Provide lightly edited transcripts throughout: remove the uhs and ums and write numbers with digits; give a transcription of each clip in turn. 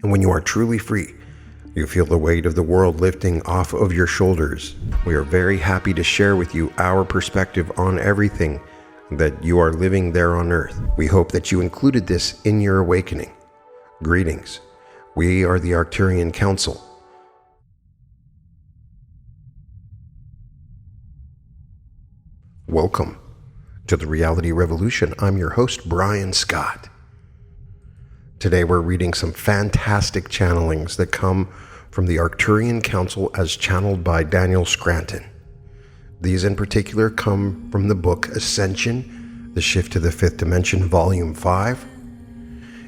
And when you are truly free, you feel the weight of the world lifting off of your shoulders. We are very happy to share with you our perspective on everything that you are living there on earth. We hope that you included this in your awakening. Greetings. We are the Arcturian Council. Welcome to the Reality Revolution. I'm your host, Brian Scott. Today we're reading some fantastic channelings that come from the Arcturian Council as channeled by Daniel Scranton. These in particular come from the book Ascension, The Shift to the Fifth Dimension, Volume 5.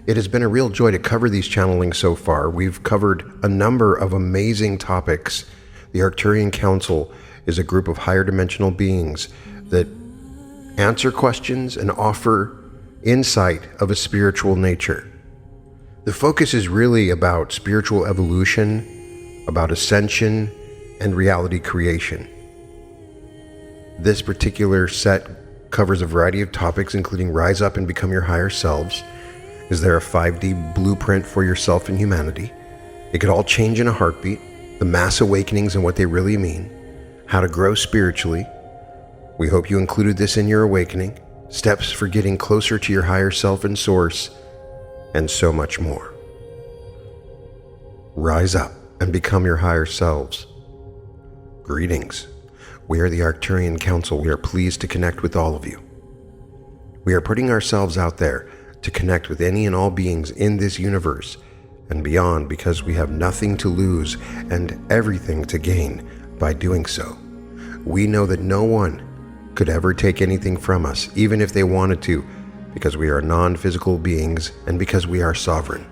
It has been a real joy to cover these channelings so far. We've covered a number of amazing topics. The Arcturian Council is a group of higher dimensional beings that answer questions and offer insight of a spiritual nature. The focus is really about spiritual evolution, about ascension, and reality creation. This particular set covers a variety of topics, including rise up and become your higher selves. Is there a 5D blueprint for yourself and humanity? It could all change in a heartbeat. The mass awakenings and what they really mean. How to grow spiritually. We hope you included this in your awakening, steps for getting closer to your higher self and source, and so much more. Rise up and become your higher selves. Greetings. We are the Arcturian Council. We are pleased to connect with all of you. We are putting ourselves out there to connect with any and all beings in this universe and beyond because we have nothing to lose and everything to gain by doing so. We know that no one could ever take anything from us, even if they wanted to, because we are non-physical beings and because we are sovereign.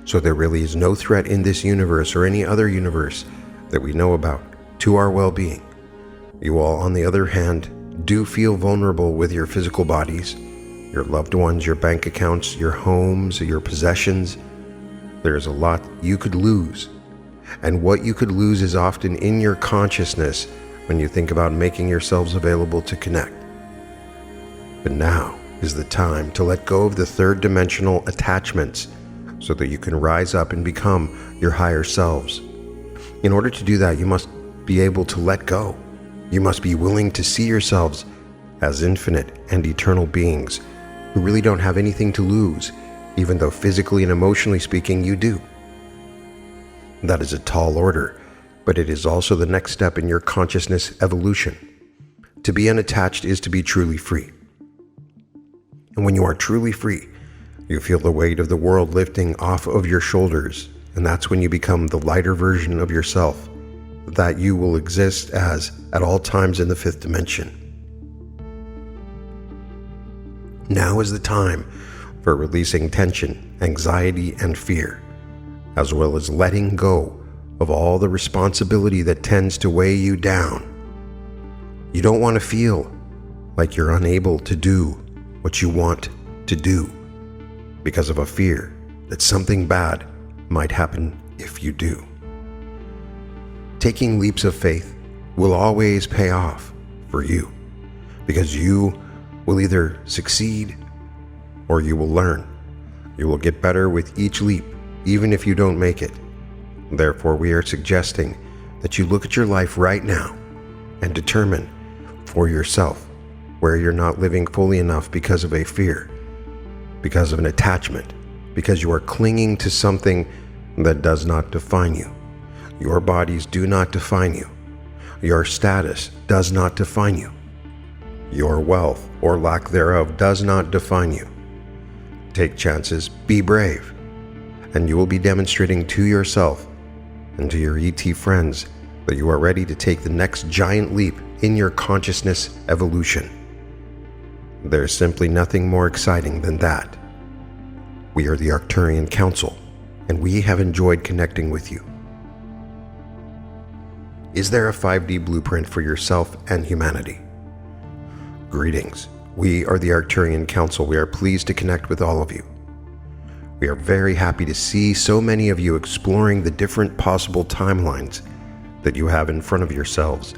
So there really is no threat in this universe or any other universe that we know about to our well-being. You all, on the other hand, do feel vulnerable with your physical bodies, your loved ones, your bank accounts, your homes, your possessions. There is a lot you could lose. And what you could lose is often in your consciousness when you think about making yourselves available to connect. But now is the time to let go of the third dimensional attachments so that you can rise up and become your higher selves. In order to do that, you must be able to let go. You must be willing to see yourselves as infinite and eternal beings who really don't have anything to lose, even though physically and emotionally speaking, you do. That is a tall order, but it is also the next step in your consciousness evolution. To be unattached is to be truly free. And when you are truly free, you feel the weight of the world lifting off of your shoulders, and that's when you become the lighter version of yourself that you will exist as at all times in the fifth dimension. Now is the time for releasing tension, anxiety, and fear, as well as letting go of all the responsibility that tends to weigh you down. You don't want to feel like you're unable to do what you want to do because of a fear that something bad might happen if you do. Taking leaps of faith will always pay off for you because you will either succeed or you will learn. You will get better with each leap, even if you don't make it. Therefore, we are suggesting that you look at your life right now and determine for yourself where you're not living fully enough because of a fear, because of an attachment, because you are clinging to something that does not define you. Your bodies do not define you. Your status does not define you. Your wealth or lack thereof does not define you. Take chances, be brave, and you will be demonstrating to yourself and to your ET friends that you are ready to take the next giant leap in your consciousness evolution. There's simply nothing more exciting than that. We are the Arcturian Council, and we have enjoyed connecting with you. Is there a 5D blueprint for yourself and humanity? Greetings. We are the Arcturian Council. We are pleased to connect with all of you. We are very happy to see so many of you exploring the different possible timelines that you have in front of yourselves,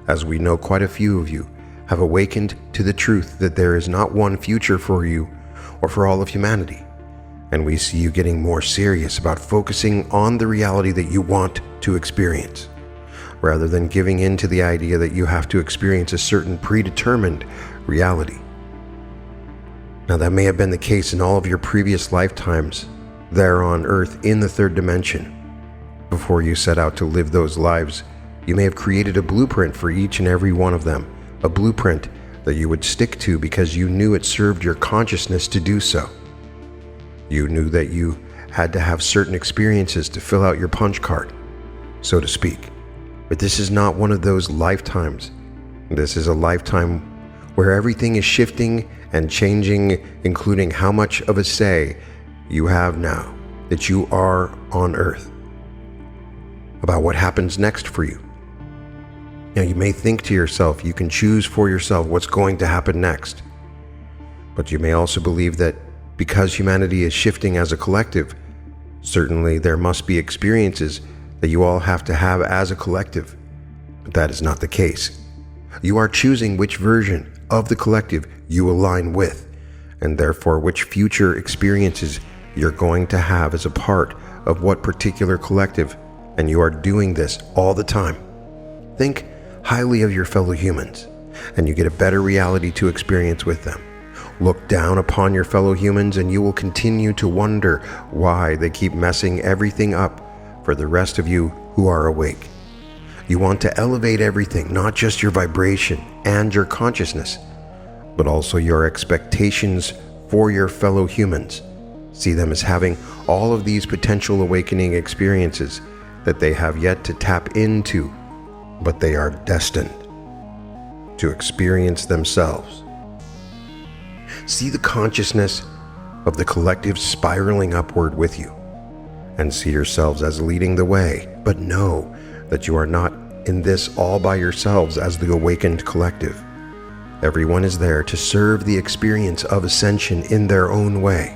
as we know quite a few of you have awakened to the truth that there is not one future for you or for all of humanity, and we see you getting more serious about focusing on the reality that you want to experience, rather than giving in to the idea that you have to experience a certain predetermined reality. Now, that may have been the case in all of your previous lifetimes there on Earth in the third dimension. Before you set out to live those lives, you may have created a blueprint for each and every one of them, a blueprint that you would stick to because you knew it served your consciousness to do so. You knew that you had to have certain experiences to fill out your punch card, so to speak. But this is not one of those lifetimes. This is a lifetime where everything is shifting and changing, including how much of a say you have now that you are on Earth, about what happens next for you. Now, you may think to yourself, you can choose for yourself what's going to happen next. But you may also believe that because humanity is shifting as a collective, certainly there must be experiences that you all have to have as a collective. But that is not the case. You are choosing which version of the collective you align with, and therefore which future experiences you're going to have as a part of what particular collective, and you are doing this all the time. Think highly of your fellow humans, and you get a better reality to experience with them. Look down upon your fellow humans, and you will continue to wonder why they keep messing everything up for the rest of you who are awake. You want to elevate everything, not just your vibration and your consciousness, but also your expectations for your fellow humans. See them as having all of these potential awakening experiences that they have yet to tap into, but they are destined to experience themselves. See the consciousness of the collective spiraling upward with you, and see yourselves as leading the way, but know that you are not in this all by yourselves as the awakened collective. Everyone is there to serve the experience of ascension in their own way.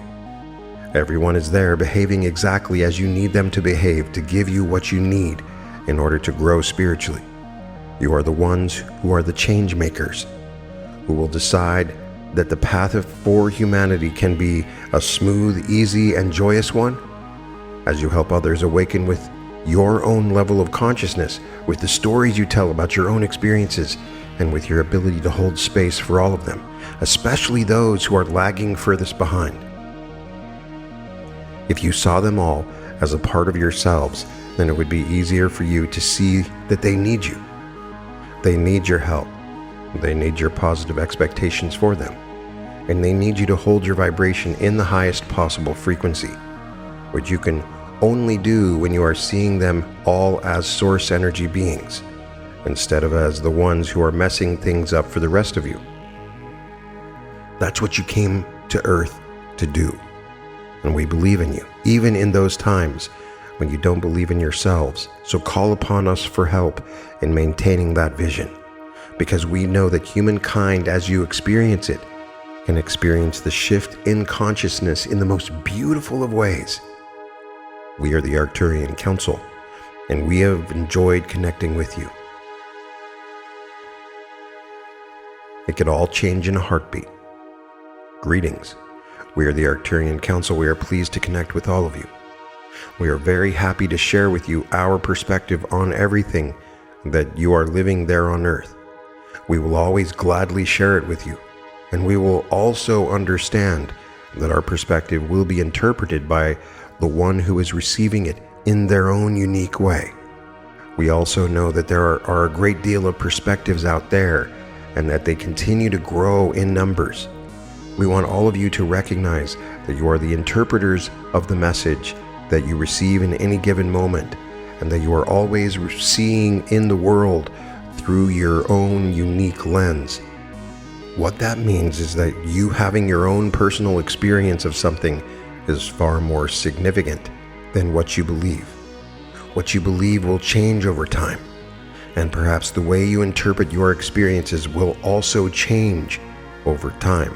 Everyone is there behaving exactly as you need them to behave to give you what you need in order to grow spiritually. You are the ones who are the change makers, who will decide that the path for humanity can be a smooth, easy, and joyous one, as you help others awaken with your own level of consciousness, with the stories you tell about your own experiences, and with your ability to hold space for all of them, especially those who are lagging furthest behind. If you saw them all as a part of yourselves, then it would be easier for you to see that they need you. They need your help. They need your positive expectations for them. And they need you to hold your vibration in the highest possible frequency, which you can only do when you are seeing them all as source energy beings, instead of as the ones who are messing things up for the rest of you. That's what you came to Earth to do. And we believe in you, even in those times when you don't believe in yourselves. So call upon us for help in maintaining that vision, because we know that humankind, as you experience it, can experience the shift in consciousness in the most beautiful of ways. We are the Arcturian Council, and we have enjoyed connecting with you. It could all change in a heartbeat. Greetings. We are the Arcturian Council. We are pleased to connect with all of you. We are very happy to share with you our perspective on everything that you are living there on Earth. We will always gladly share it with you, and we will also understand that our perspective will be interpreted by the one who is receiving it in their own unique way. We also know that there are a great deal of perspectives out there, and that they continue to grow in numbers. We want all of you to recognize that you are the interpreters of the message that you receive in any given moment, and that you are always seeing in the world through your own unique lens. What that means is that you having your own personal experience of something is far more significant than what you believe. What you believe will change over time, and perhaps the way you interpret your experiences will also change over time.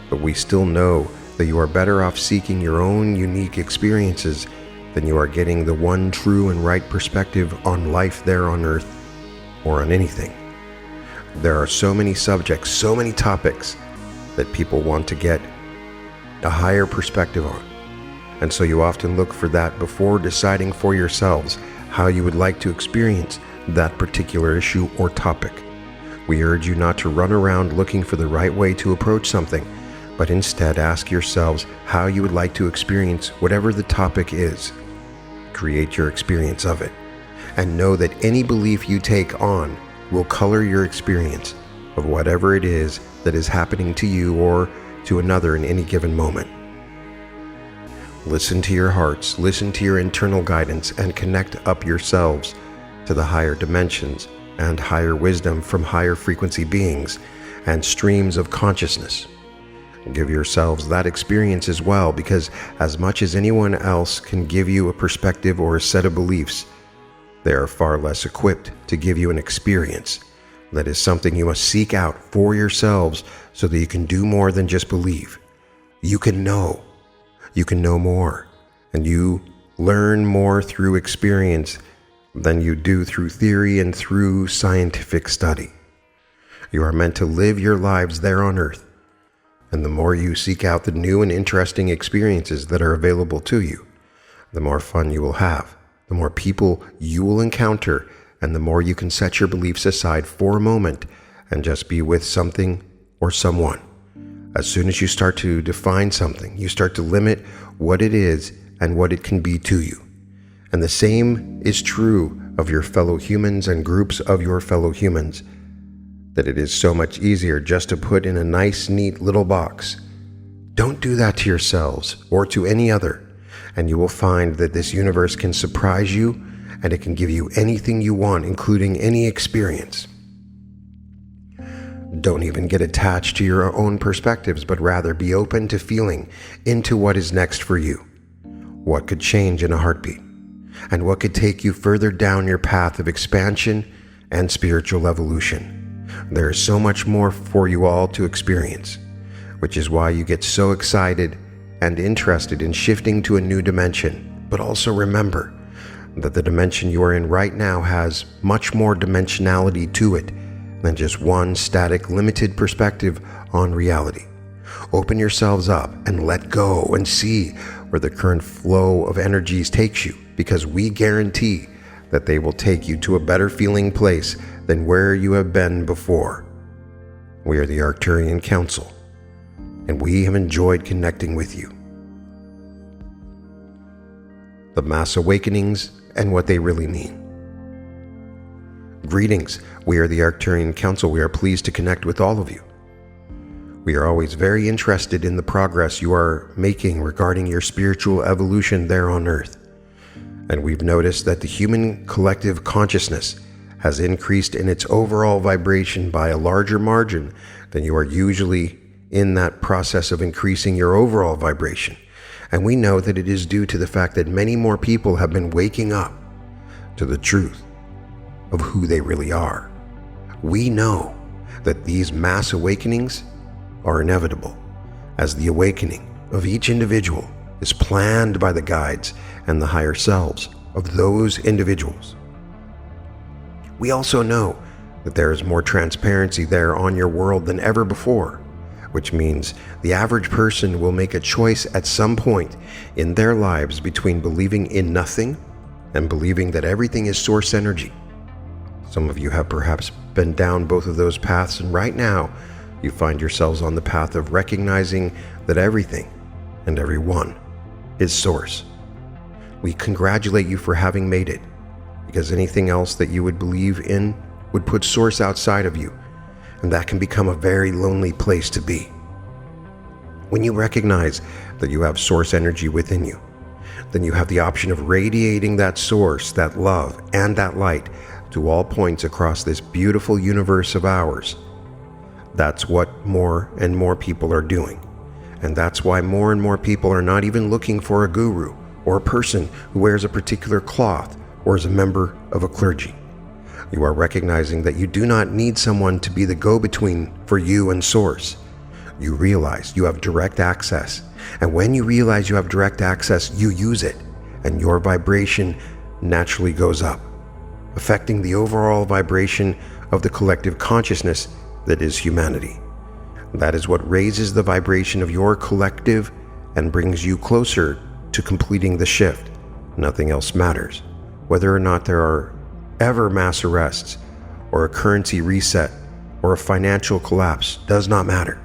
But we still know that you are better off seeking your own unique experiences than you are getting the one true and right perspective on life there on Earth, or on anything. There are so many subjects, so many topics that people want to get a higher perspective on. and so you often look for that before deciding for yourselves how you would like to experience that particular issue or topic. We urge you not to run around looking for the right way to approach something, but instead ask yourselves how you would like to experience whatever the topic is. Create your experience of it, and know that any belief you take on will color your experience of whatever it is that is happening to you or to another in any given moment. Listen to your hearts, listen to your internal guidance, and connect up yourselves to the higher dimensions and higher wisdom from higher frequency beings and streams of consciousness. Give yourselves that experience as well, because as much as anyone else can give you a perspective or a set of beliefs, they are far less equipped to give you an experience. That is something you must seek out for yourselves so that you can do more than just believe. You can know more, and you learn more through experience than you do through theory and through scientific study. You are meant to live your lives there on Earth, and the more you seek out the new and interesting experiences that are available to you, the more fun you will have, the more people you will encounter, and the more you can set your beliefs aside for a moment and just be with something or someone. As soon as you start to define something, you start to limit what it is and what it can be to you. And the same is true of your fellow humans and groups of your fellow humans, that it is so much easier just to put in a nice, neat little box. Don't do that to yourselves or to any other, and you will find that this universe can surprise you, and it can give you anything you want, including any experience. Don't even get attached to your own perspectives, but rather be open to feeling into what is next for you. What could change in a heartbeat? And what could take you further down your path of expansion and spiritual evolution? There is so much more for you all to experience, which is why you get so excited and interested in shifting to a new dimension. But also remember that the dimension you are in right now has much more dimensionality to it than just one static, limited perspective on reality. Open yourselves up and let go and see where the current flow of energies takes you, because we guarantee that they will take you to a better feeling place than where you have been before. We are the Arcturian Council, and we have enjoyed connecting with you. The mass awakenings and what they really mean. Greetings, we are the Arcturian Council. We are pleased to connect with all of you. We are always very interested in the progress you are making regarding your spiritual evolution there on Earth. And we've noticed that the human collective consciousness has increased in its overall vibration by a larger margin than you are usually in that process of increasing your overall vibration. And we know that it is due to the fact that many more people have been waking up to the truth of who they really are. We know that these mass awakenings are inevitable, as the awakening of each individual is planned by the guides and the higher selves of those individuals. We also know that there is more transparency there on your world than ever before, which means the average person will make a choice at some point in their lives between believing in nothing and believing that everything is source energy. Some of you have perhaps been down both of those paths, and right now you find yourselves on the path of recognizing that everything and everyone is source. We congratulate you for having made it, because anything else that you would believe in would put source outside of you, and that can become a very lonely place to be. When you recognize that you have source energy within you, then you have the option of radiating that source, that love, and that light to all points across this beautiful universe of ours. That's what more and more people are doing. And that's why more and more people are not even looking for a guru or a person who wears a particular cloth or is a member of a clergy. You are recognizing that you do not need someone to be the go-between for you and source. You realize you have direct access. And when you realize you have direct access, you use it, and your vibration naturally goes up, affecting the overall vibration of the collective consciousness that is humanity. That is what raises the vibration of your collective and brings you closer to completing the shift. Nothing else matters. Whether or not there are ever mass arrests, or a currency reset, or a financial collapse does not matter.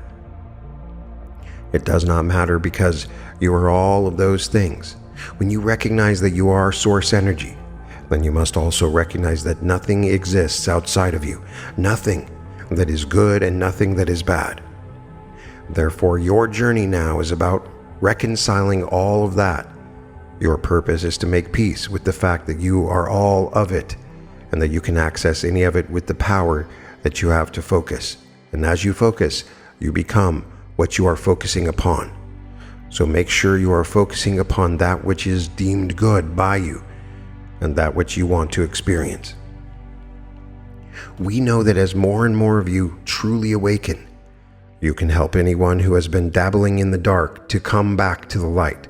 It does not matter because you are all of those things. When you recognize that you are source energy, then you must also recognize that nothing exists outside of you, nothing that is good and nothing that is bad. Therefore, your journey now is about reconciling all of that. Your purpose is to make peace with the fact that you are all of it, and that you can access any of it with the power that you have to focus. And as you focus, you become what you are focusing upon. So make sure you are focusing upon that which is deemed good by you, and that which you want to experience. We know that as more and more of you truly awaken, you can help anyone who has been dabbling in the dark to come back to the light.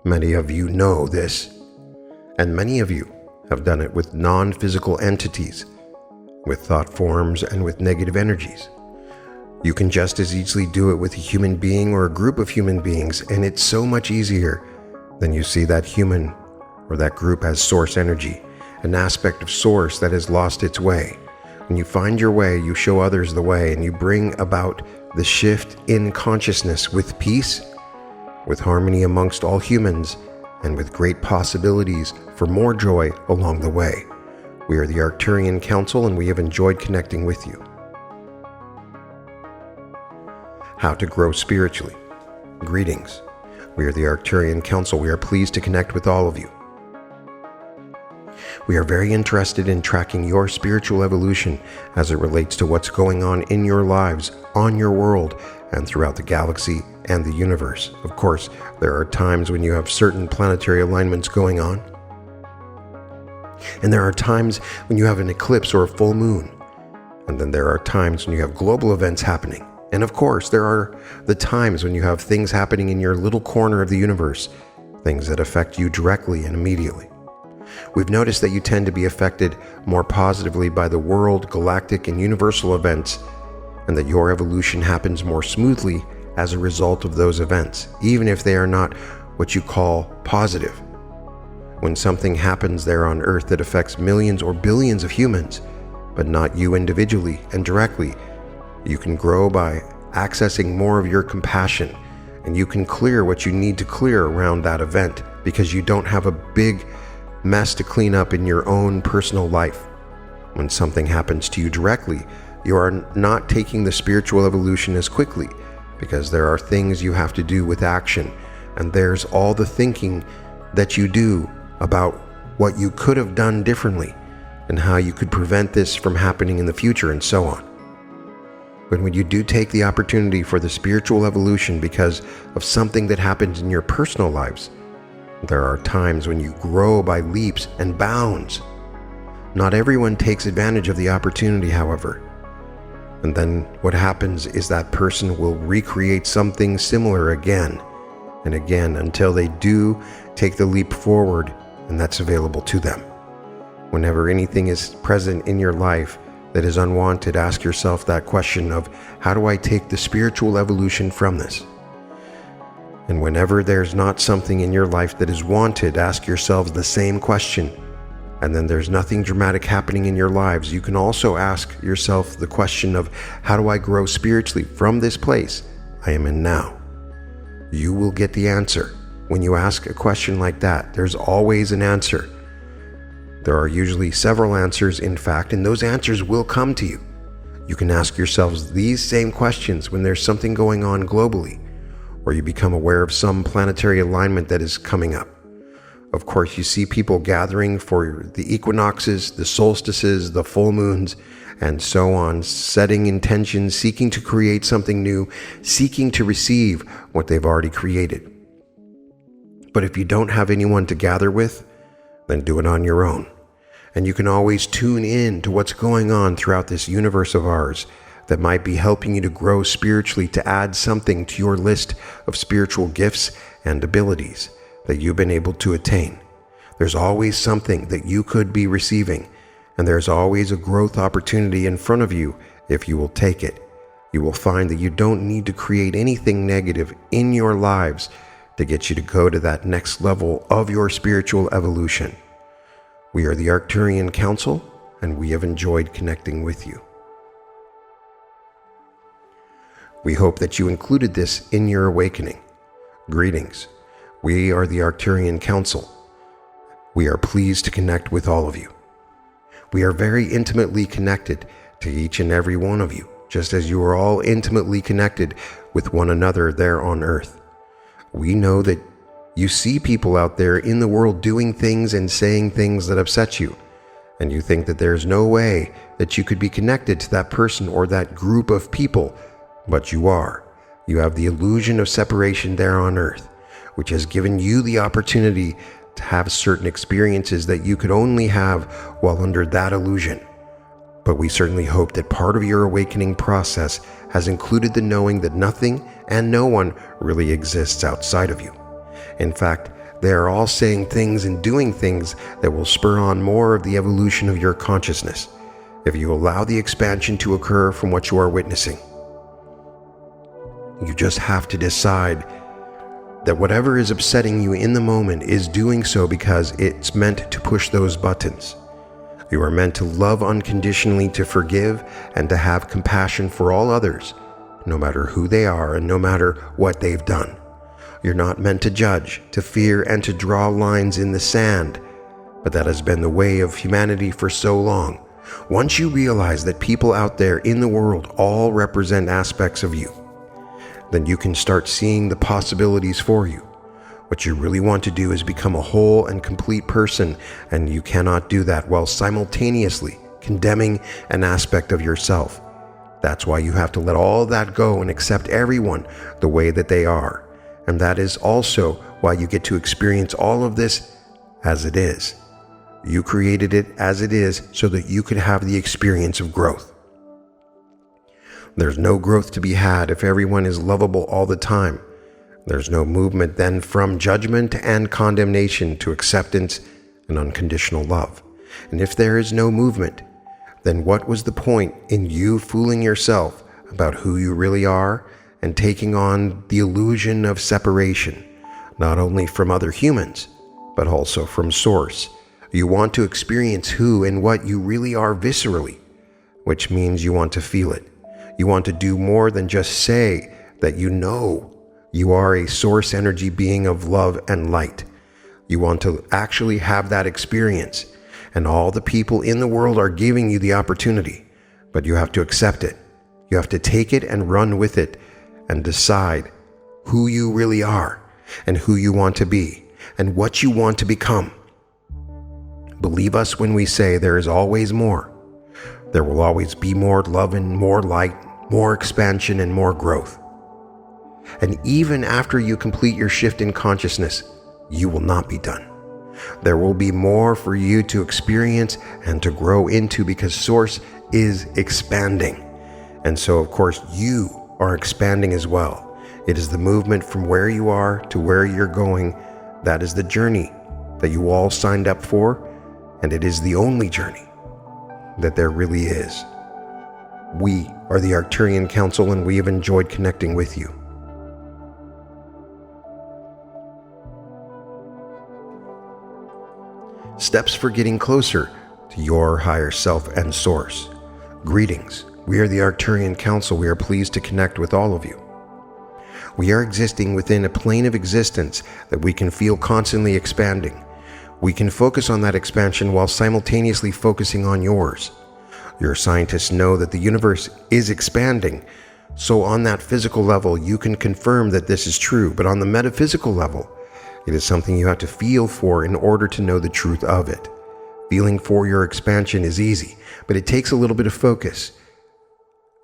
Many of you know this, and many of you have done it with non-physical entities, with thought forms, and with negative energies. You can just as easily do it with a human being or a group of human beings, and it's so much easier than you see that human or that group as source energy, an aspect of source that has lost its way. When you find your way, you show others the way, and you bring about the shift in consciousness with peace, with harmony amongst all humans, and with great possibilities for more joy along the way. We are the Arcturian Council, and we have enjoyed connecting with you. How to grow spiritually. Greetings. We are the Arcturian Council. We are pleased to connect with all of you. We are very interested in tracking your spiritual evolution as it relates to what's going on in your lives, on your world, and throughout the galaxy and the universe. Of course, there are times when you have certain planetary alignments going on, and there are times when you have an eclipse or a full moon, and then there are times when you have global events happening. And of course, there are the times when you have things happening in your little corner of the universe, things that affect you directly and immediately. We've noticed that you tend to be affected more positively by the world, galactic, and universal events, and that your evolution happens more smoothly as a result of those events, even if they are not what you call positive. When something happens there on Earth that affects millions or billions of humans, but not you individually and directly, you can grow by accessing more of your compassion, and you can clear what you need to clear around that event because you don't have a big mess to clean up in your own personal life. When something happens to you directly, you are not taking the spiritual evolution as quickly because there are things you have to do with action, and there's all the thinking that you do about what you could have done differently and how you could prevent this from happening in the future and so on. But when you do take the opportunity for the spiritual evolution because of something that happens in your personal lives, there are times when you grow by leaps and bounds. Not everyone takes advantage of the opportunity, however. And then what happens is that person will recreate something similar again and again until they do take the leap forward, and that's available to them. Whenever anything is present in your life that is unwanted, ask yourself that question of, how do I take the spiritual evolution from this? And whenever there's not something in your life that is wanted, ask yourselves the same question. And then there's nothing dramatic happening in your lives, you can also ask yourself the question of, how do I grow spiritually from this place I am in now? You will get the answer. When you ask a question like that, there's always an answer. There are usually several answers, in fact, and those answers will come to you. You can ask yourselves these same questions when there's something going on globally, or you become aware of some planetary alignment that is coming up. Of course, you see people gathering for the equinoxes, the solstices, the full moons, and so on, setting intentions, seeking to create something new, seeking to receive what they've already created. But if you don't have anyone to gather with, then do it on your own. And you can always tune in to what's going on throughout this universe of ours that might be helping you to grow spiritually, to add something to your list of spiritual gifts and abilities that you've been able to attain. There's always something that you could be receiving, and there's always a growth opportunity in front of you if you will take it. You will find that you don't need to create anything negative in your lives to get you to go to that next level of your spiritual evolution. We are the Arcturian Council, and we have enjoyed connecting with you. We hope that you included this in your awakening. Greetings. We are the Arcturian Council. We are pleased to connect with all of you. We are very intimately connected to each and every one of you, just as you are all intimately connected with one another there on Earth. We know that you see people out there in the world doing things and saying things that upset you, and you think that there's no way that you could be connected to that person or that group of people, but you are. You have the illusion of separation there on Earth, which has given you the opportunity to have certain experiences that you could only have while under that illusion. But we certainly hope that part of your awakening process has included the knowing that nothing and no one really exists outside of you. In fact, they are all saying things and doing things that will spur on more of the evolution of your consciousness, if you allow the expansion to occur from what you are witnessing. You just have to decide that whatever is upsetting you in the moment is doing so because it's meant to push those buttons. You are meant to love unconditionally, to forgive, and to have compassion for all others, no matter who they are and no matter what they've done. You're not meant to judge, to fear, and to draw lines in the sand, but that has been the way of humanity for so long. Once you realize that people out there in the world all represent aspects of you, then you can start seeing the possibilities for you. What you really want to do is become a whole and complete person, and you cannot do that while simultaneously condemning an aspect of yourself. That's why you have to let all that go and accept everyone the way that they are. And that is also why you get to experience all of this as it is. You created it as it is so that you could have the experience of growth. There's no growth to be had if everyone is lovable all the time. There's no movement then from judgment and condemnation to acceptance and unconditional love. And if there is no movement, then what was the point in you fooling yourself about who you really are and taking on the illusion of separation, not only from other humans, but also from Source? You want to experience who and what you really are viscerally, which means you want to feel it. You want to do more than just say that you know you are a source energy being of love and light. You want to actually have that experience, and all the people in the world are giving you the opportunity, but you have to accept it. You have to take it and run with it and decide who you really are and who you want to be and what you want to become. Believe us when we say there is always more. There will always be more love and more light, more expansion and more growth. And even after you complete your shift in consciousness, you will not be done. There will be more for you to experience and to grow into because Source is expanding. And so, of course, you are expanding as well. It is the movement from where you are to where you're going. That is the journey that you all signed up for, and it is the only journey that there really is. We are the Arcturian Council, and we have enjoyed connecting with you. Steps for getting closer to your higher self and Source. Greetings. We are the Arcturian Council. We are pleased to connect with all of you. We are existing within a plane of existence that we can feel constantly expanding. We can focus on that expansion while simultaneously focusing on yours. Your scientists know that the universe is expanding, so on that physical level you can confirm that this is true, but on the metaphysical level, it is something you have to feel for in order to know the truth of it. Feeling for your expansion is easy, but it takes a little bit of focus.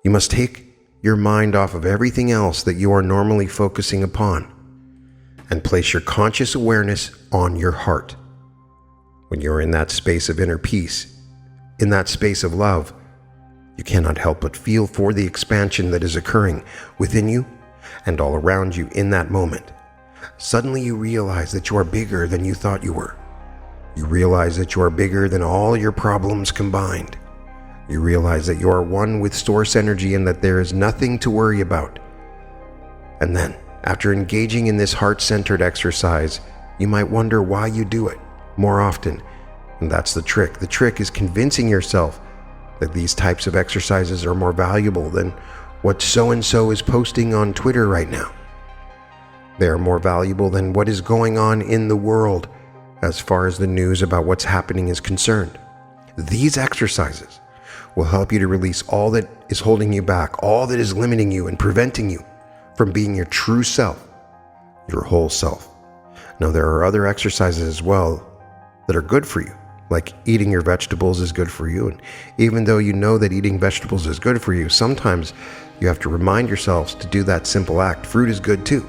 You must take your mind off of everything else that you are normally focusing upon and place your conscious awareness on your heart. When you're in that space of inner peace, in that space of love, you cannot help but feel for the expansion that is occurring within you and all around you in that moment. Suddenly you realize that you are bigger than you thought you were. You realize that you are bigger than all your problems combined. You realize that you are one with Source energy and that there is nothing to worry about. And then, After engaging in this heart-centered exercise, you might wonder why you do it more often. And that's the trick. The trick is convincing yourself that these types of exercises are more valuable than what so-and-so is posting on Twitter right now. They are more valuable than what is going on in the world as far as the news about what's happening is concerned. These exercises will help you to release all that is holding you back, all that is limiting you and preventing you from being your true self, your whole self. Now, there are other exercises as well that are good for you, like eating your vegetables is good for you. And even though you know that eating vegetables is good for you, sometimes you have to remind yourselves to do that simple act. Fruit is good too.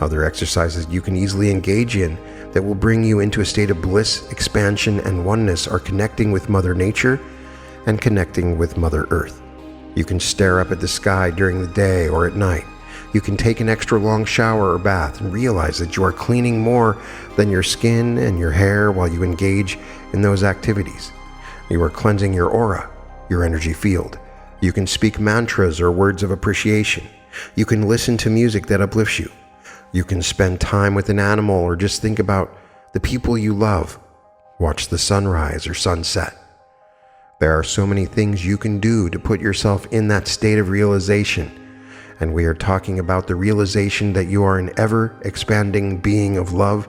Other exercises you can easily engage in that will bring you into a state of bliss, expansion, and oneness are connecting with Mother Nature and connecting with Mother Earth. You can stare up at the sky during the day or at night. You can take an extra long shower or bath and realize that you are cleaning more than your skin and your hair while you engage in those activities. You are cleansing your aura, your energy field. You can speak mantras or words of appreciation. You can listen to music that uplifts you. You can spend time with an animal or just think about the people you love. Watch the sunrise or sunset. There are so many things you can do to put yourself in that state of realization. And we are talking about the realization that you are an ever-expanding being of love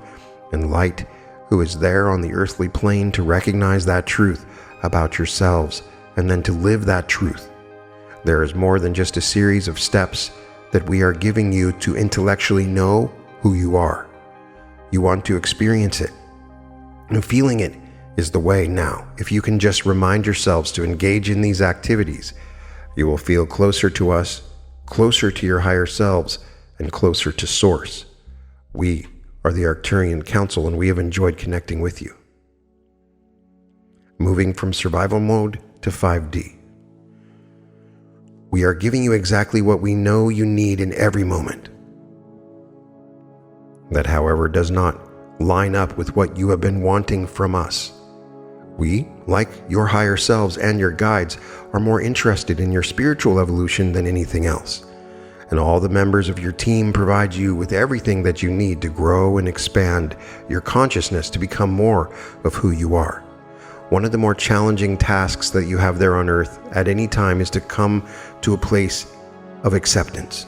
and light who is there on the earthly plane to recognize that truth about yourselves and then to live that truth. There is more than just a series of steps that we are giving you to intellectually know who you are. You want to experience it. And feeling it is the way now. If you can just remind yourselves to engage in these activities, you will feel closer to us, closer to your higher selves, and closer to Source. We are the Arcturian Council, and we have enjoyed connecting with you. Moving from survival mode to 5D. We are giving you exactly what we know you need in every moment. That, however, does not line up with what you have been wanting from us. We, like your higher selves and your guides, are more interested in your spiritual evolution than anything else. And all the members of your team provide you with everything that you need to grow and expand your consciousness to become more of who you are. One of the more challenging tasks that you have there on Earth at any time is to come to a place of acceptance.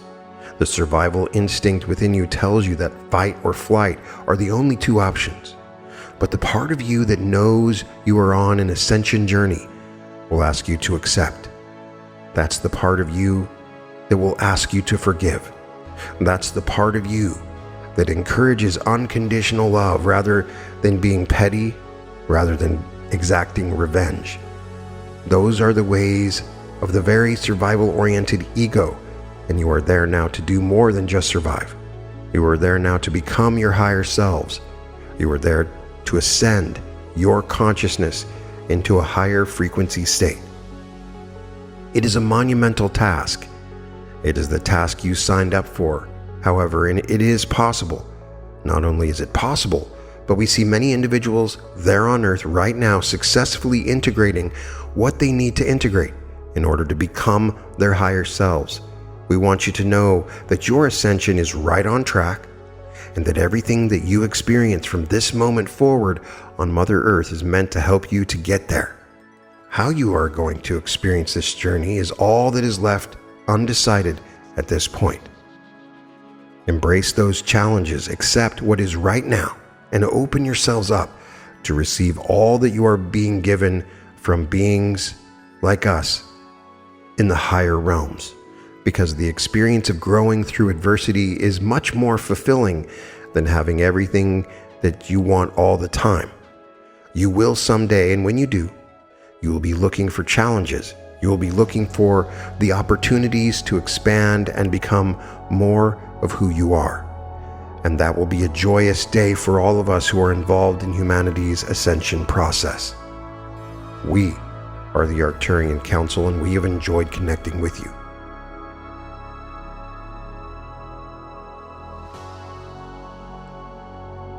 The survival instinct within you tells you that fight or flight are the only two options. But the part of you that knows you are on an ascension journey will ask you to accept. That's the part of you that will ask you to forgive. That's the part of you that encourages unconditional love rather than being petty, rather than exacting revenge. Those are the ways of the very survival-oriented ego, and you are there now to do more than just survive. You are there now to become your higher selves. You are there to ascend your consciousness into a higher frequency state. It is a monumental task. It is the task you signed up for. However, and it is possible. Not only is it possible, but we see many individuals there on Earth right now successfully integrating what they need to integrate in order to become their higher selves. We want you to know that your ascension is right on track, and that everything that you experience from this moment forward on Mother Earth is meant to help you to get there. How you are going to experience this journey is all that is left undecided at this point. Embrace those challenges, accept what is right now, and open yourselves up to receive all that you are being given from beings like us in the higher realms. Because the experience of growing through adversity is much more fulfilling than having everything that you want all the time. You will someday, and when you do, you will be looking for challenges. You will be looking for the opportunities to expand and become more of who you are. And that will be a joyous day for all of us who are involved in humanity's ascension process. We are the Arcturian Council, and we have enjoyed connecting with you.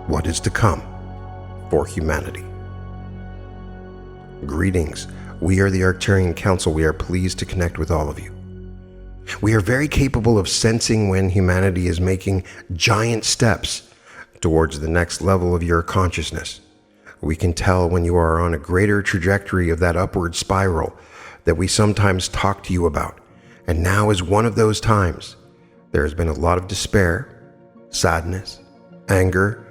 What is to come for humanity? Greetings. We are the Arcturian Council. We are pleased to connect with all of you. We are very capable of sensing when humanity is making giant steps towards the next level of your consciousness. We can tell when you are on a greater trajectory of that upward spiral that we sometimes talk to you about. And now is one of those times. There has been a lot of despair, sadness, anger,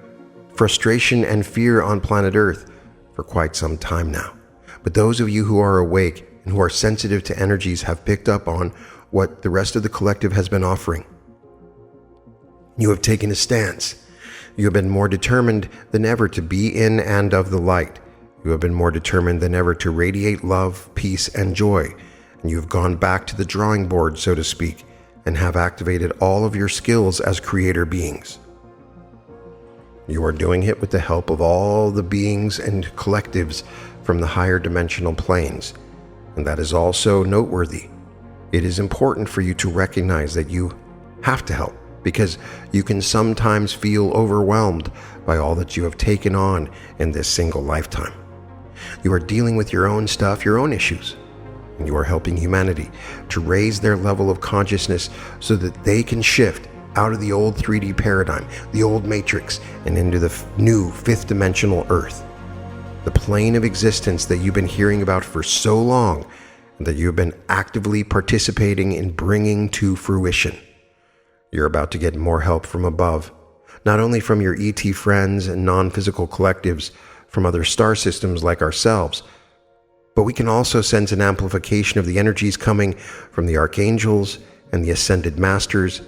frustration, and fear on planet Earth for quite some time now. But those of you who are awake and who are sensitive to energies have picked up on what the rest of the collective has been offering. You have taken a stance. You have been more determined than ever to be in and of the light. You have been more determined than ever to radiate love, peace, and joy. And you have gone back to the drawing board, so to speak, and have activated all of your skills as creator beings. You are doing it with the help of all the beings and collectives from the higher dimensional planes. And that is also noteworthy. It is important for you to recognize that you have to help, because you can sometimes feel overwhelmed by all that you have taken on in this single lifetime. You are dealing with your own stuff, your own issues, and you are helping humanity to raise their level of consciousness so that they can shift out of the old 3D paradigm, the old matrix, and into the new fifth dimensional Earth. The plane of existence that you've been hearing about for so long, and that you've been actively participating in bringing to fruition. You're about to get more help from above, not only from your ET friends and non-physical collectives from other star systems like ourselves, but we can also sense an amplification of the energies coming from the archangels and the ascended masters.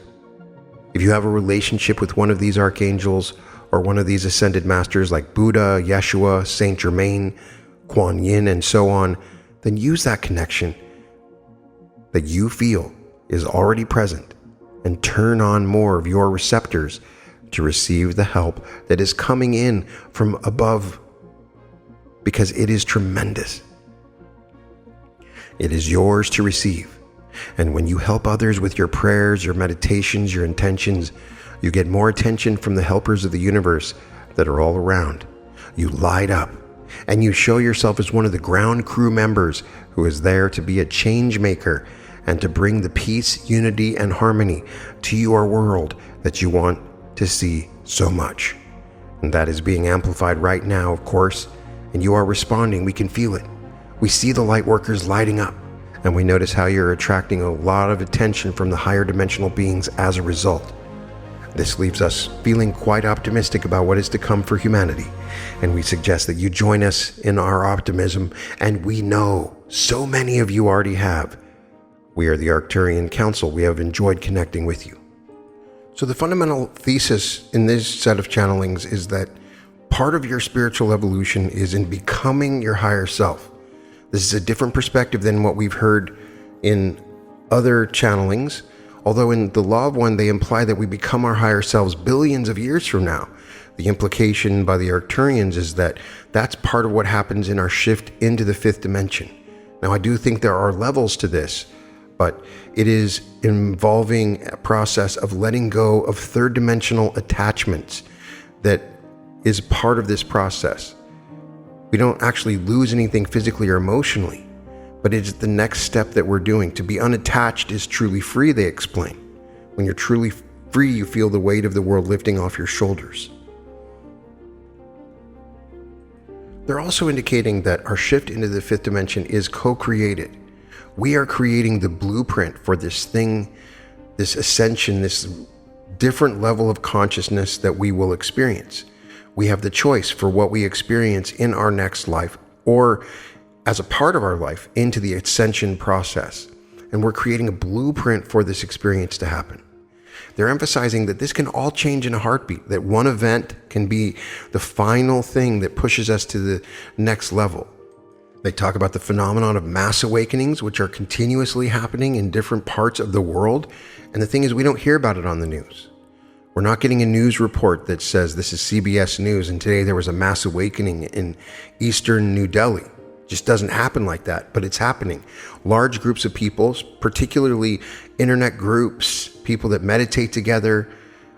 If you have a relationship with one of these archangels or one of these ascended masters like Buddha, Yeshua, Saint Germain, Kuan Yin, and so on, then use that connection that you feel is already present and turn on more of your receptors to receive the help that is coming in from above, because it is tremendous. It is yours to receive. And when you help others with your prayers, your meditations, your intentions, you get more attention from the helpers of the universe that are all around. You light up. And you show yourself as one of the ground crew members who is there to be a change maker and to bring the peace, unity, and harmony to your world that you want to see so much. And that is being amplified right now, of course, and you are responding. We can feel it. We see the light workers lighting up, and we notice how you're attracting a lot of attention from the higher dimensional beings as a result. This leaves us feeling quite optimistic about what is to come for humanity, and we suggest that you join us in our optimism, and we know so many of you already have. We are the Arcturian Council. We have enjoyed connecting with you. So the fundamental thesis in this set of channelings is that part of your spiritual evolution is in becoming your higher self. This is a different perspective than what we've heard in other channelings. Although in the Law of One, they imply that we become our higher selves billions of years from now. The implication by the Arcturians is that that's part of what happens in our shift into the fifth dimension. Now, I do think there are levels to this, but it is involving a process of letting go of third dimensional attachments that is part of this process. We don't actually lose anything physically or emotionally, but it's the next step that we're doing. To be unattached is truly free, they explain. When you're truly free, you feel the weight of the world lifting off your shoulders. They're also indicating that our shift into the fifth dimension is co-created. We are creating the blueprint for this thing, this ascension, this different level of consciousness that we will experience. We have the choice for what we experience in our next life or as a part of our life into the ascension process. And we're creating a blueprint for this experience to happen. They're emphasizing that this can all change in a heartbeat, that one event can be the final thing that pushes us to the next level. They talk about the phenomenon of mass awakenings, which are continuously happening in different parts of the world. And the thing is, we don't hear about it on the news. We're not getting a news report that says this is CBS News and today there was a mass awakening in eastern New Delhi. It just doesn't happen like that, but it's happening. Large groups of people, particularly internet groups, people that meditate together,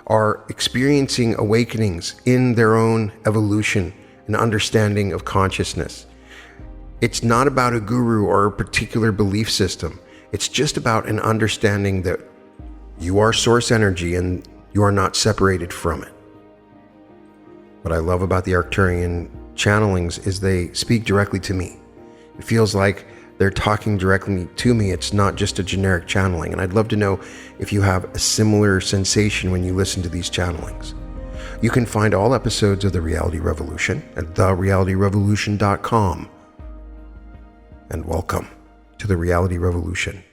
are experiencing awakenings in their own evolution and understanding of consciousness. It's not about a guru or a particular belief system. It's just about an understanding that you are source energy and you are not separated from it. What I love about the Arcturian channelings is they speak directly to me. It feels like they're talking directly to me. It's not just a generic channeling. And I'd love to know if you have a similar sensation when you listen to these channelings. You can find all episodes of The Reality Revolution at therealityrevolution.com. And welcome to The Reality Revolution.